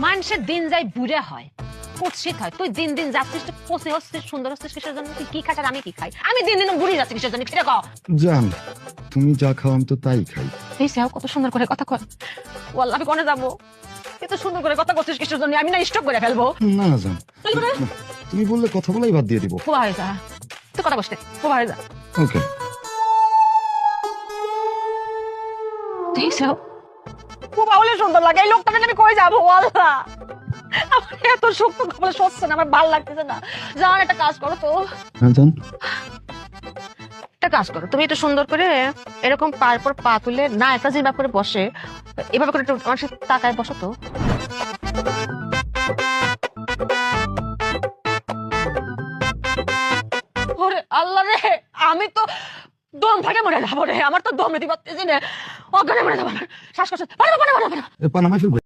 মানুষের দিন যাই বুড়ে হয়, কুৎসিত হয়। তুই দিন দিন যাচ্ছিস, পচে হচ্ছিস, সুন্দর হচ্ছিস কিসের জন্য? তুই কি খাস আর আমি কি খাই? আমি দিন দিন বুড়ি যাচ্ছি কিসের জন্য? সেটা কও। জান, তুমি যা খাও আমি তো তাই খাই। এই সেও কত সুন্দর করে কথা কয়। ওয়াল্লাহ আমি কোনে যাবো? এত সুন্দর করে কথা করছিস কিসের জন্য? আমি না স্টপ করে ফেলবো। না না জান, তুমি বললে কথা বলাই বাদ দিয়ে দিব। খোয়া হয়ে যা, তুই কথা বসতে খোয়া হয়ে যা। ওকে। এই সেও খুব আউলে সুন্দর লাগে। এই লোকটাকে আমি কই যাবো? ওয়াল্লাহ আমার এত শক্ত কপালে সচ্ছে না, আমার ভালো লাগতেছে না। জান একটা কাজ করো তো, হ্যাঁ জান। একটা কাজ করো তুমি, একটু সুন্দর করে এরকম পায়ের পর পা তুলে না একটা যেভাবে করে বসে, এভাবে করে একটু আমার সাথে তাকায় বসো তো। ওরে আল্লাহ রে, আমি তো দম ফাটে মরে যাবো রে। আমার তো দম নিতে পারতেছি না, অজ্ঞানে মরে যাবো। শ্বাসকষ্ট পানামাই ফেলবে।